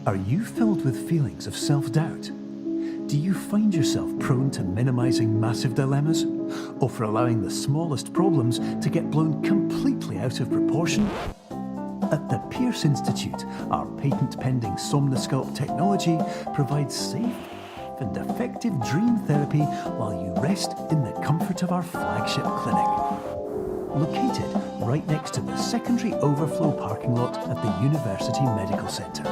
Are you filled with feelings of self-doubt? Do you find yourself prone to minimizing massive dilemmas? Or for allowing the smallest problems to get blown completely out of proportion? At the Pierce Institute, our patent-pending Somnosculpt technology provides safe and effective dream therapy while you rest in the comfort of our flagship clinic. Located right next to the secondary overflow parking lot at the University Medical Centre.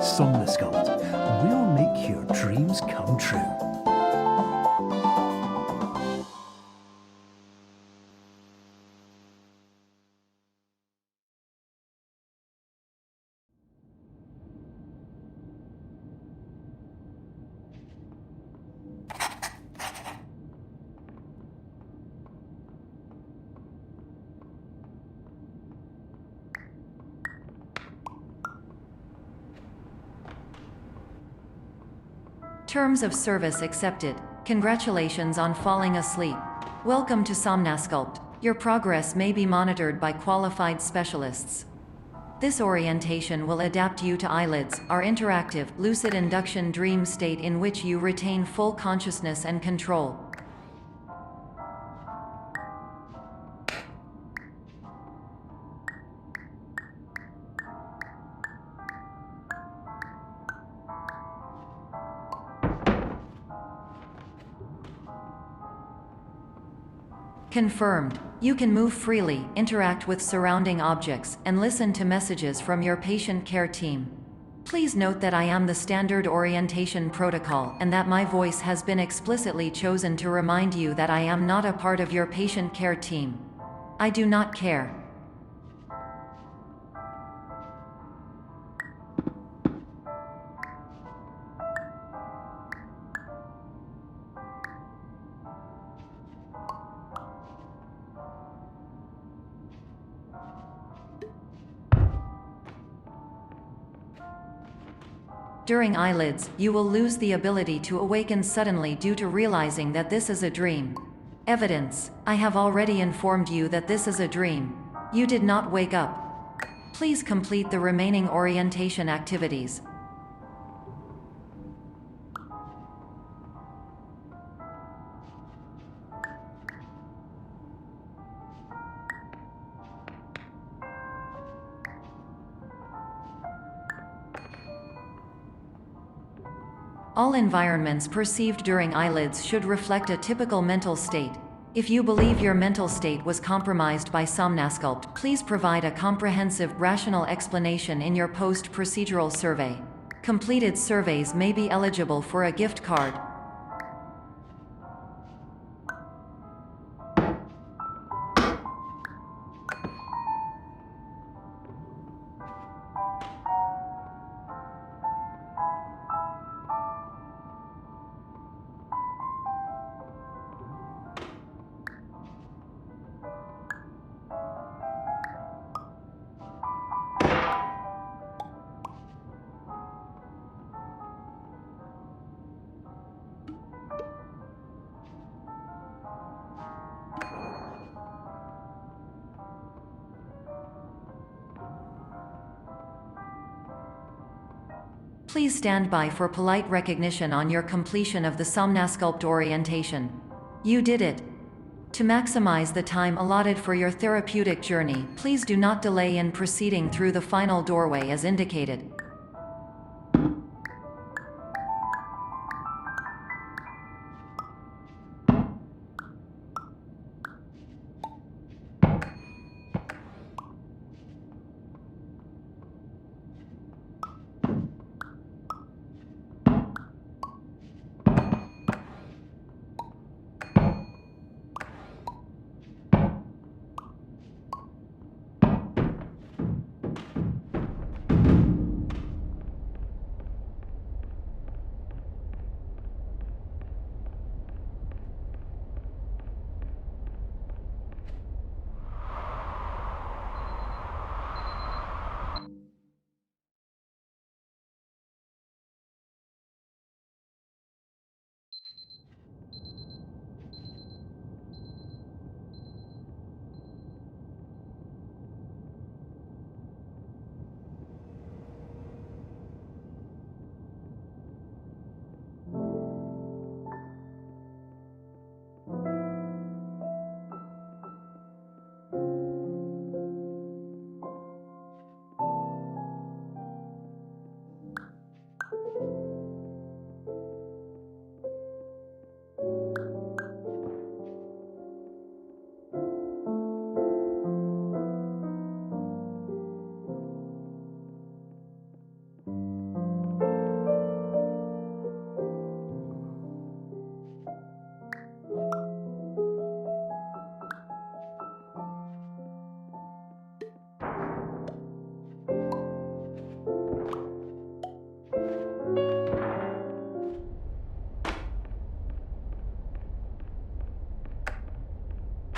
Somnosculpt, we'll make your dreams come true. Terms of service accepted. Congratulations on falling asleep. Welcome to Somnosculpt. Your progress may be monitored by qualified specialists. This orientation will adapt you to eyelids, our interactive, lucid induction dream state in which you retain full consciousness and control. Confirmed. You can move freely, interact with surrounding objects, and listen to messages from your patient care team. Please note that I am the standard orientation protocol and that my voice has been explicitly chosen to remind you that I am not a part of your patient care team. I do not care. During eyelids, you will lose the ability to awaken suddenly due to realizing that this is a dream. Evidence: I have already informed you that this is a dream. You did not wake up. Please complete the remaining orientation activities. All environments perceived during eyelids should reflect a typical mental state. If you believe your mental state was compromised by Somnosculpt, please provide a comprehensive, rational explanation in your post-procedural survey. Completed surveys may be eligible for a gift card. Please stand by for polite recognition on your completion of the Somnosculpt orientation. You did it. To maximize the time allotted for your therapeutic journey, please do not delay in proceeding through the final doorway as indicated.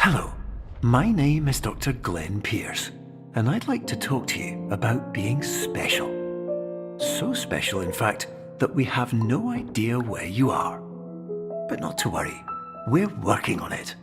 Hello, my name is Dr. Glenn Pierce, and I'd like to talk to you about being special. So special, in fact, that we have no idea where you are. But not to worry, we're working on it.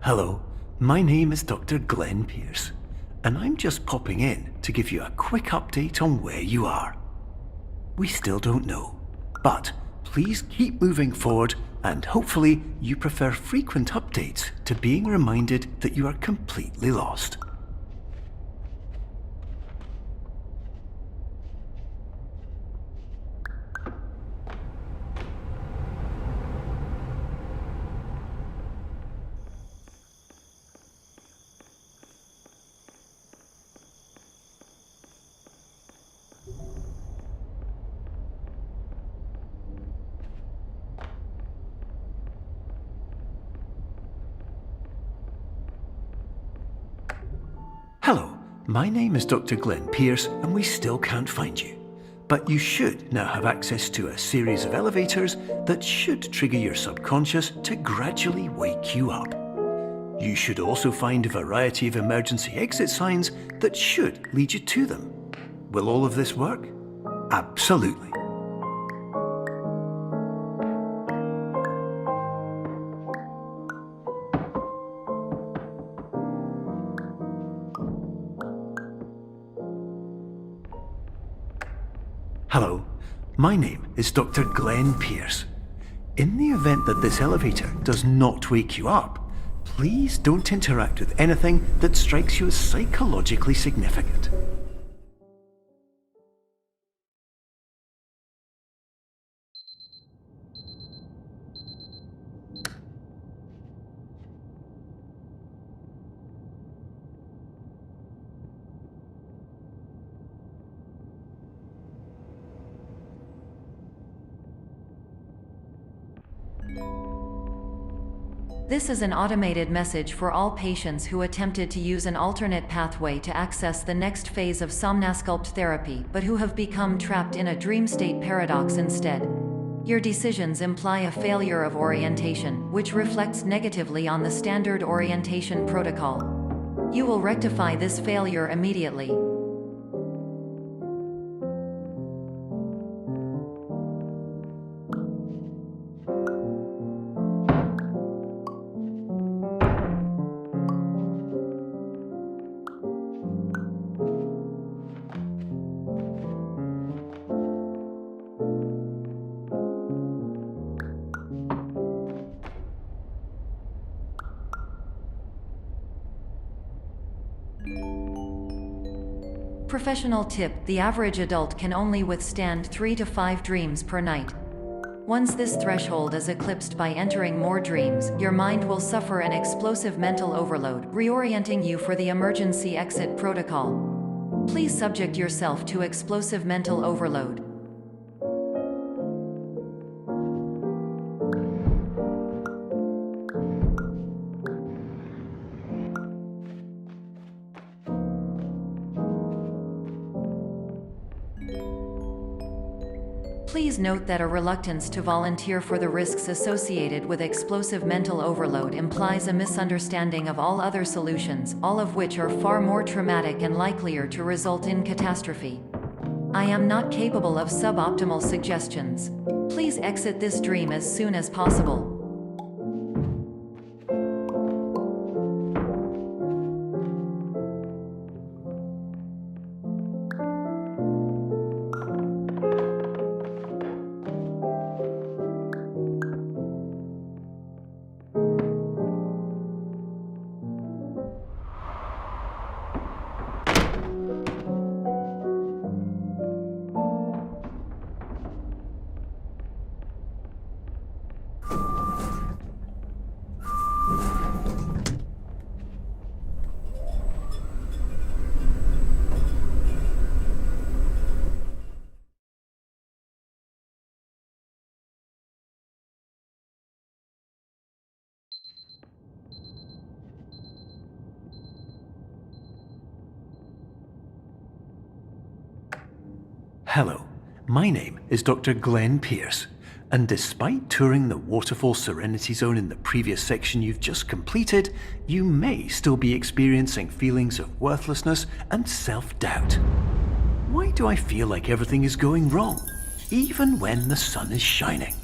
Hello, my name is Dr. Glenn Pierce, and I'm just popping in to give you a quick update on where you are. We still don't know, but please keep moving forward, and hopefully you prefer frequent updates to being reminded that you are completely lost. Hello, my name is Dr. Glenn Pierce, and we still can't find you. But you should now have access to a series of elevators that should trigger your subconscious to gradually wake you up. You should also find a variety of emergency exit signs that should lead you to them. Will all of this work? Absolutely. Hello, my name is Dr. Glenn Pierce. In the event that this elevator does not wake you up, please don't interact with anything that strikes you as psychologically significant. This is an automated message for all patients who attempted to use an alternate pathway to access the next phase of Somnasculpt therapy but who have become trapped in a dream state paradox instead. Your decisions imply a failure of orientation, which reflects negatively on the standard orientation protocol. You will rectify this failure immediately. Professional tip: the average adult can only withstand 3 to 5 dreams per night. Once this threshold is eclipsed by entering more dreams, your mind will suffer an explosive mental overload, reorienting you for the emergency exit protocol. Please subject yourself to explosive mental overload. Please note that a reluctance to volunteer for the risks associated with explosive mental overload implies a misunderstanding of all other solutions, all of which are far more traumatic and likelier to result in catastrophe. I am not capable of suboptimal suggestions. Please exit this dream as soon as possible. Hello, my name is Dr. Glenn Pierce, and despite touring the Waterfall Serenity Zone in the previous section you've just completed, you may still be experiencing feelings of worthlessness and self-doubt. Why do I feel like everything is going wrong, even when the sun is shining?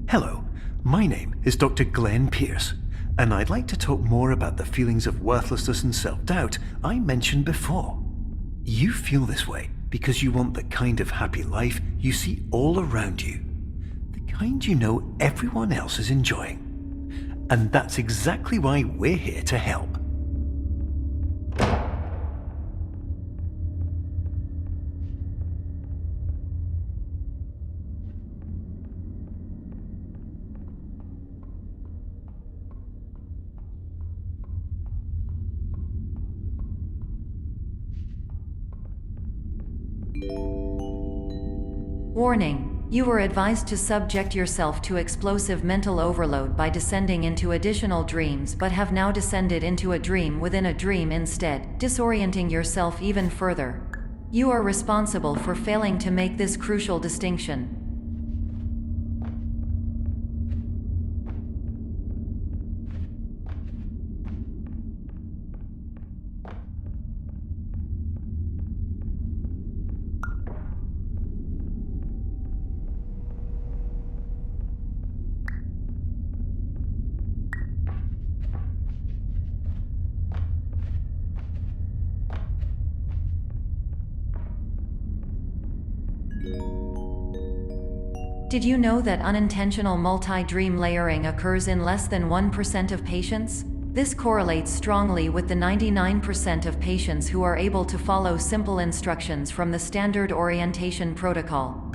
Hello, my name is Dr. Glenn Pierce, and I'd like to talk more about the feelings of worthlessness and self-doubt I mentioned before. You feel this way because you want the kind of happy life you see all around you, the kind you know everyone else is enjoying. And that's exactly why we're here to help. Warning: you were advised to subject yourself to explosive mental overload by descending into additional dreams, but have now descended into a dream within a dream instead, disorienting yourself even further. You are responsible for failing to make this crucial distinction. Did you know that unintentional multi-dream layering occurs in less than 1% of patients? This correlates strongly with the 99% of patients who are able to follow simple instructions from the standard orientation protocol.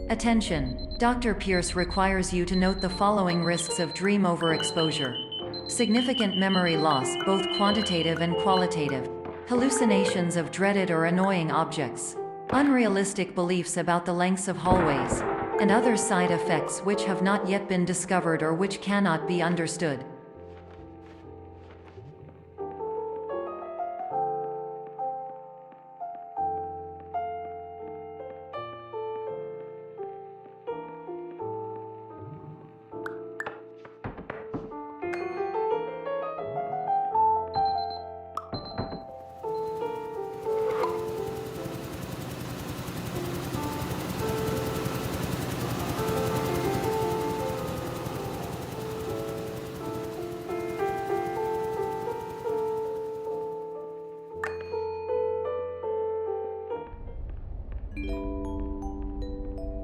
Attention! Dr. Pierce requires you to note the following risks of dream overexposure. Significant memory loss, both quantitative and qualitative. Hallucinations of dreaded or annoying objects. Unrealistic beliefs about the lengths of hallways. And other side effects which have not yet been discovered or which cannot be understood.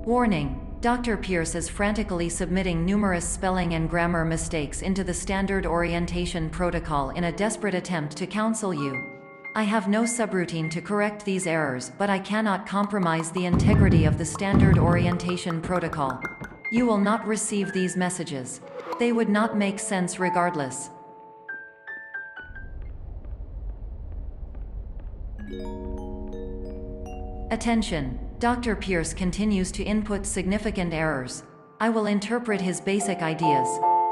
Warning: Dr. Pierce is frantically submitting numerous spelling and grammar mistakes into the standard orientation protocol in a desperate attempt to counsel you. I have no subroutine to correct these errors, but I cannot compromise the integrity of the standard orientation protocol. You will not receive these messages. They would not make sense regardless. Attention! Dr. Pierce continues to input significant errors. I will interpret his basic ideas.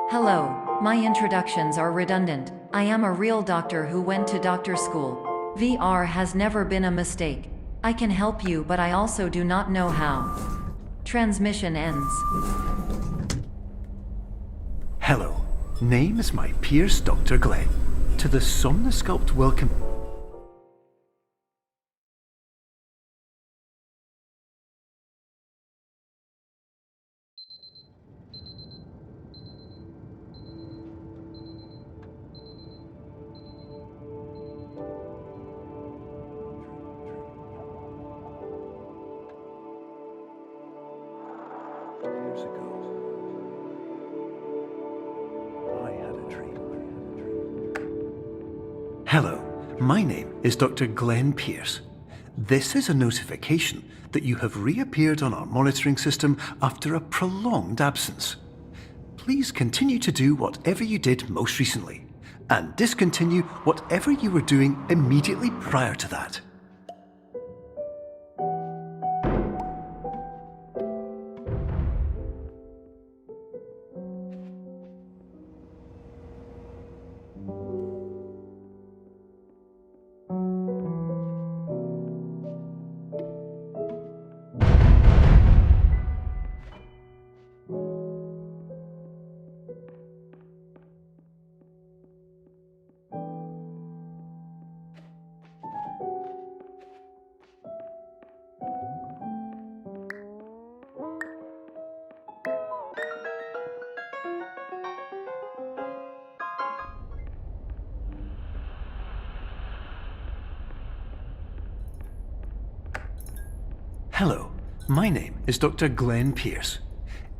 Hello, my introductions are redundant. I am a real doctor who went to doctor school. VR has never been a mistake. I can help you, but I also do not know how. Transmission ends. Hello, name is my Pierce Dr. Glenn. To the Somnosculpt welcome. Years ago, I had a dream. Hello, my name is Dr. Glenn Pierce. This is a notification that you have reappeared on our monitoring system after a prolonged absence. Please continue to do whatever you did most recently, and discontinue whatever you were doing immediately prior to that. Hello, my name is Dr. Glenn Pierce.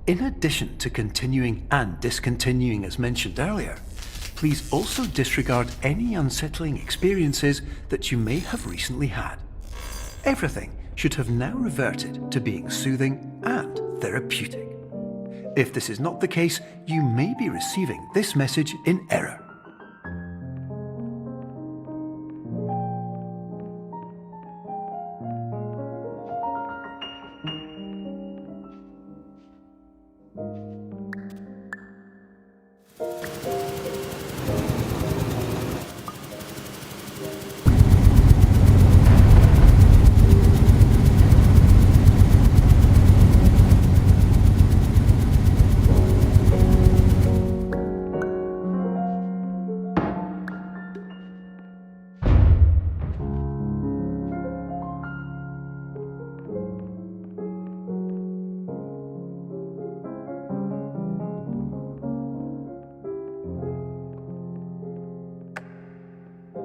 In addition to continuing and discontinuing as mentioned earlier, please also disregard any unsettling experiences that you may have recently had. Everything should have now reverted to being soothing and therapeutic. If this is not the case, you may be receiving this message in error.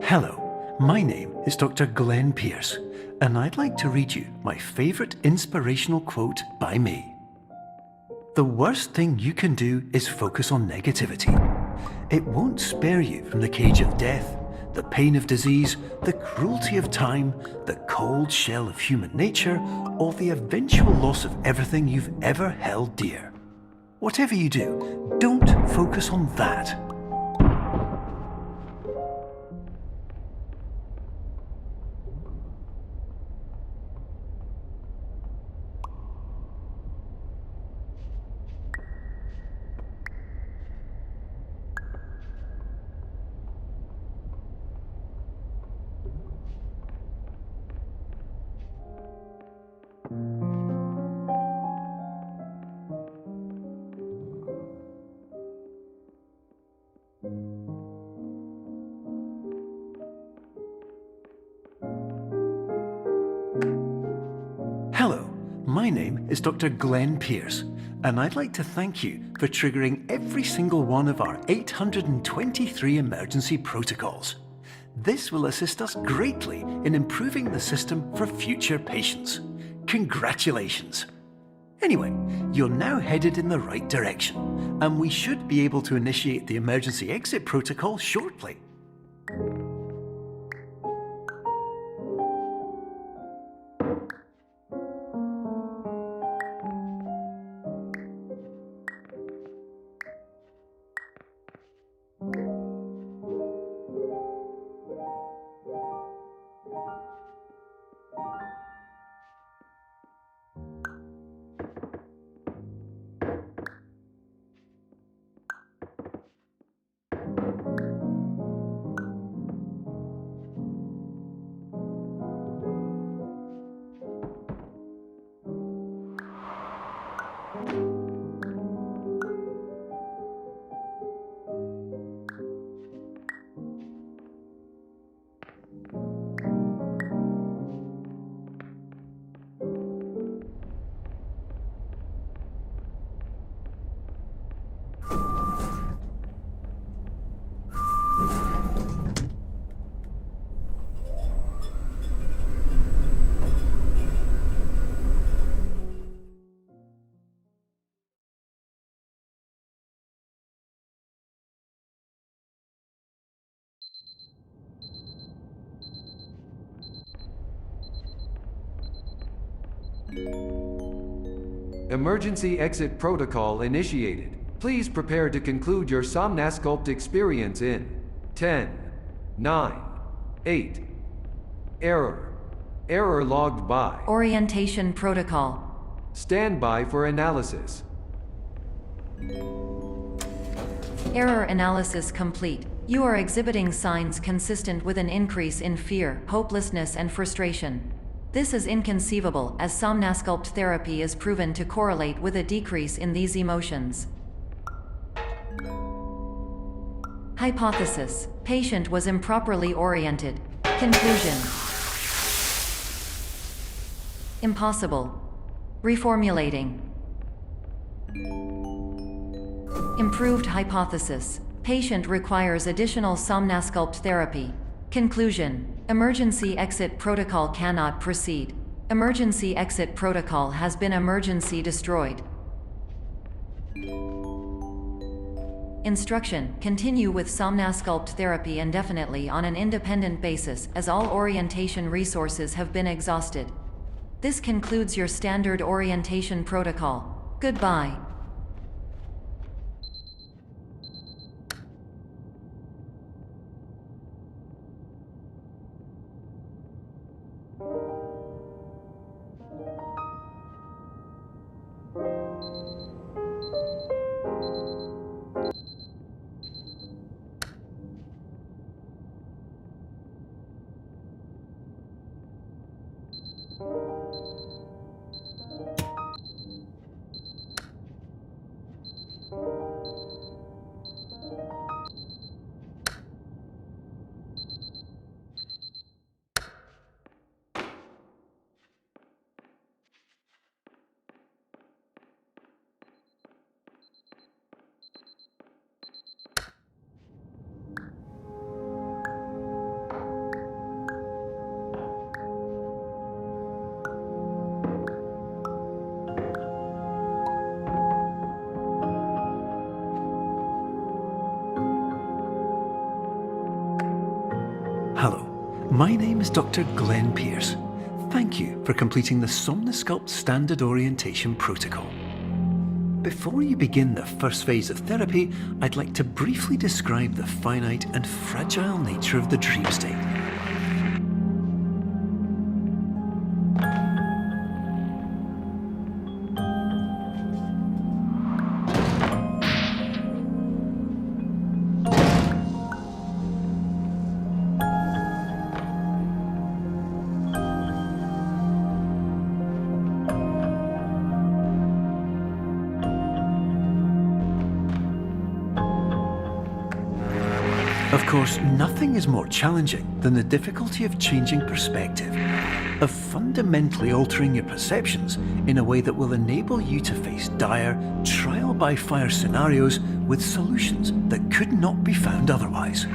Hello, my name is Dr. Glenn Pierce, and I'd like to read you my favourite inspirational quote by me. The worst thing you can do is focus on negativity. It won't spare you from the cage of death, the pain of disease, the cruelty of time, the cold shell of human nature, or the eventual loss of everything you've ever held dear. Whatever you do, don't focus on that. Hello, my name is Dr. Glenn Pierce, and I'd like to thank you for triggering every single one of our 823 emergency protocols. This will assist us greatly in improving the system for future patients. Congratulations! Anyway, you're now headed in the right direction, and we should be able to initiate the emergency exit protocol shortly. Emergency exit protocol initiated. Please prepare to conclude your Somnasculpt experience in 10, 9, 8. Error. Error logged by. Orientation protocol. Stand by for analysis. Error analysis complete. You are exhibiting signs consistent with an increase in fear, hopelessness, and frustration. This is inconceivable, as Somnasculpt therapy is proven to correlate with a decrease in these emotions. Hypothesis: patient was improperly oriented. Conclusion: impossible. Reformulating. Improved hypothesis: patient requires additional Somnasculpt therapy. Conclusion: emergency exit protocol cannot proceed. Emergency exit protocol has been emergency destroyed. Instruction: continue with Somnasculpt therapy indefinitely on an independent basis, as all orientation resources have been exhausted. This concludes your standard orientation protocol. Goodbye. My name is Dr. Glenn Pierce. Thank you for completing the Somnosculpt Standard Orientation Protocol. Before you begin the first phase of therapy, I'd like to briefly describe the finite and fragile nature of the dream state. Of course, nothing is more challenging than the difficulty of changing perspective, of fundamentally altering your perceptions in a way that will enable you to face dire, trial-by-fire scenarios with solutions that could not be found otherwise.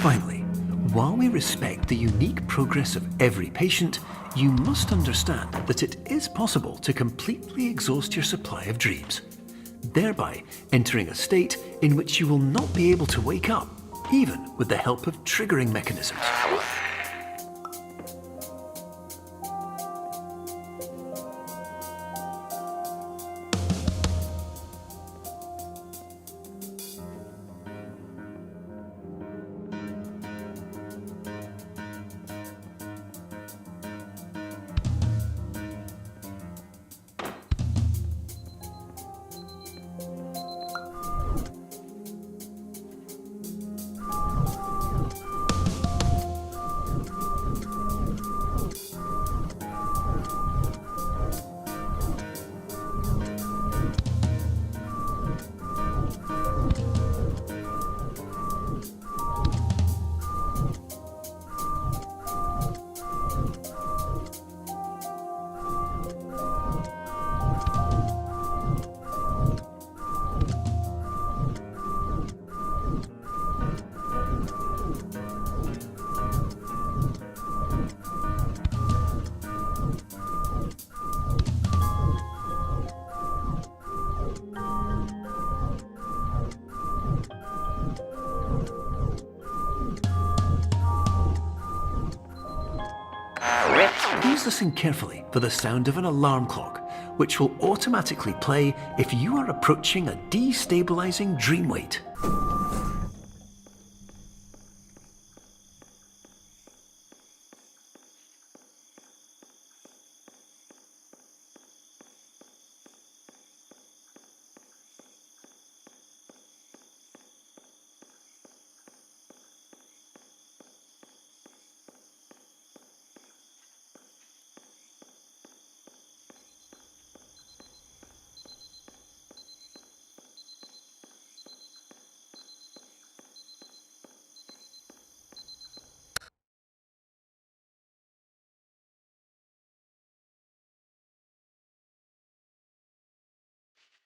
Finally, while we respect the unique progress of every patient, you must understand that it is possible to completely exhaust your supply of dreams, thereby entering a state in which you will not be able to wake up, even with the help of triggering mechanisms. Please listen carefully for the sound of an alarm clock, which will automatically play if you are approaching a destabilizing dream weight.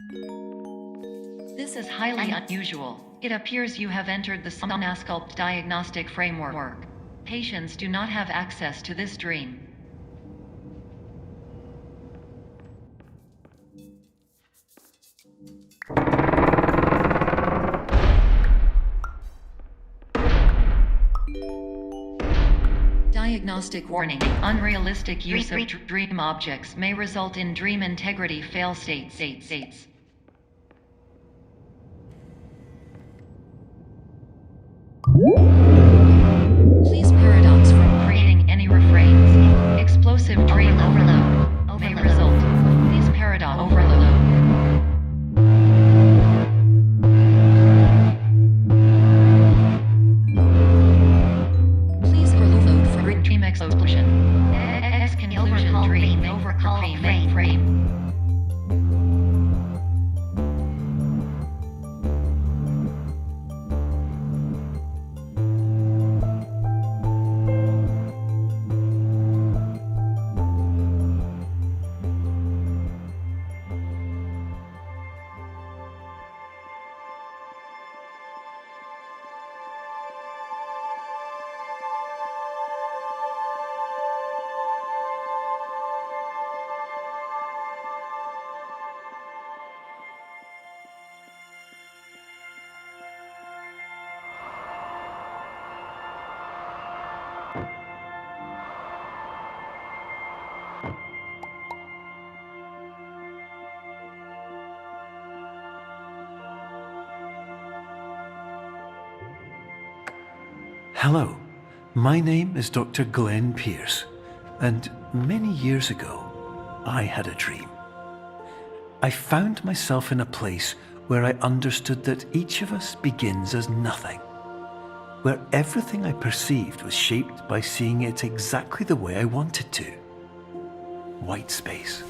This is highly unusual. It appears you have entered the Somnasculpt diagnostic framework. Patients do not have access to this dream. Diagnostic warning. Unrealistic use of dream objects may result in dream integrity fail states. Please paradox from creating any refrains. Explosive dream overload may result. Please paradox overload. Please overload for dream explosion. Conclusion dream overcall frame. Hello, my name is Dr. Glenn Pierce, and many years ago, I had a dream. I found myself in a place where I understood that each of us begins as nothing, where everything I perceived was shaped by seeing it exactly the way I wanted to. White space.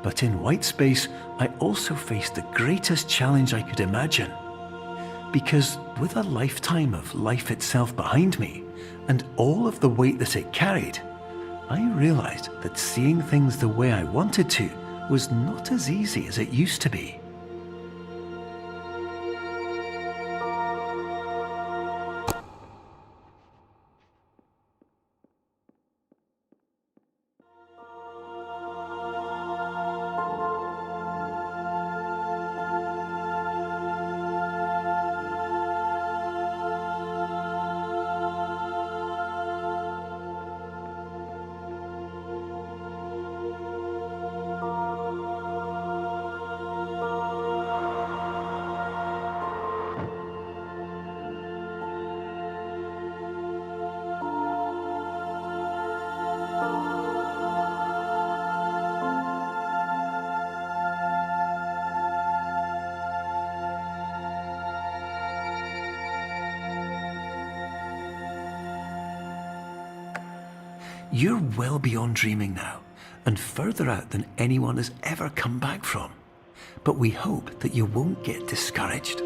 But in white space, I also faced the greatest challenge I could imagine. Because with a lifetime of life itself behind me, and all of the weight that it carried, I realized that seeing things the way I wanted to was not as easy as it used to be. You're well beyond dreaming now, and further out than anyone has ever come back from. But we hope that you won't get discouraged.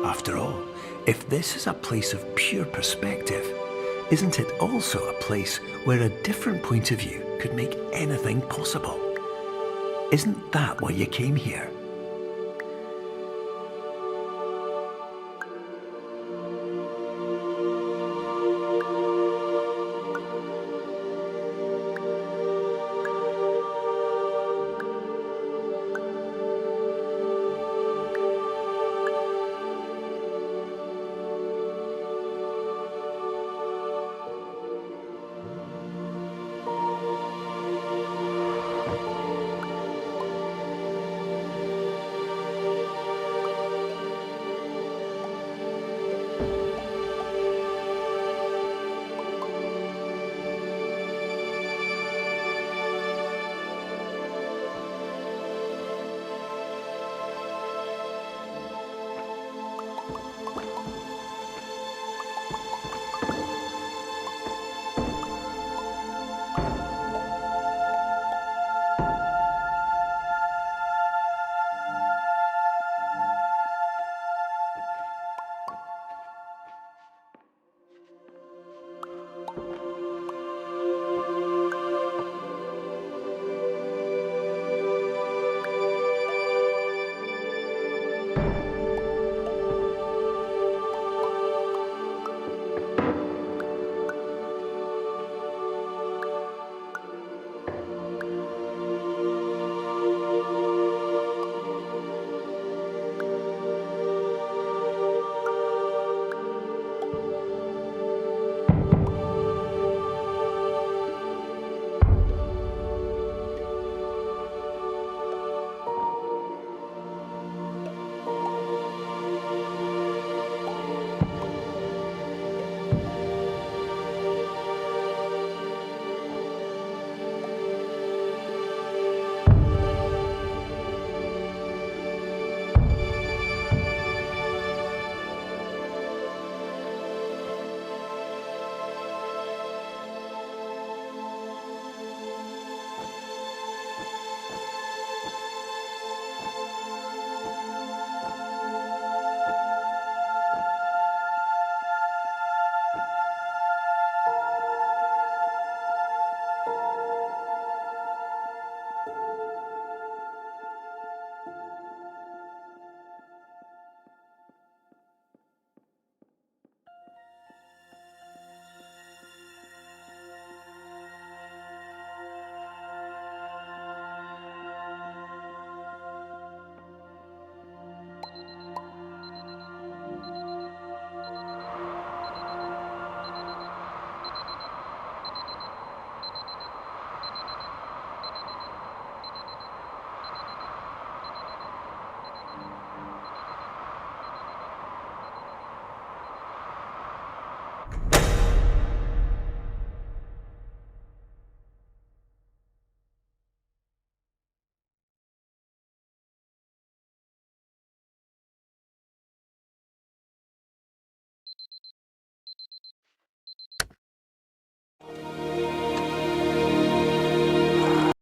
After all, if this is a place of pure perspective, isn't it also a place where a different point of view could make anything possible? Isn't that why you came here?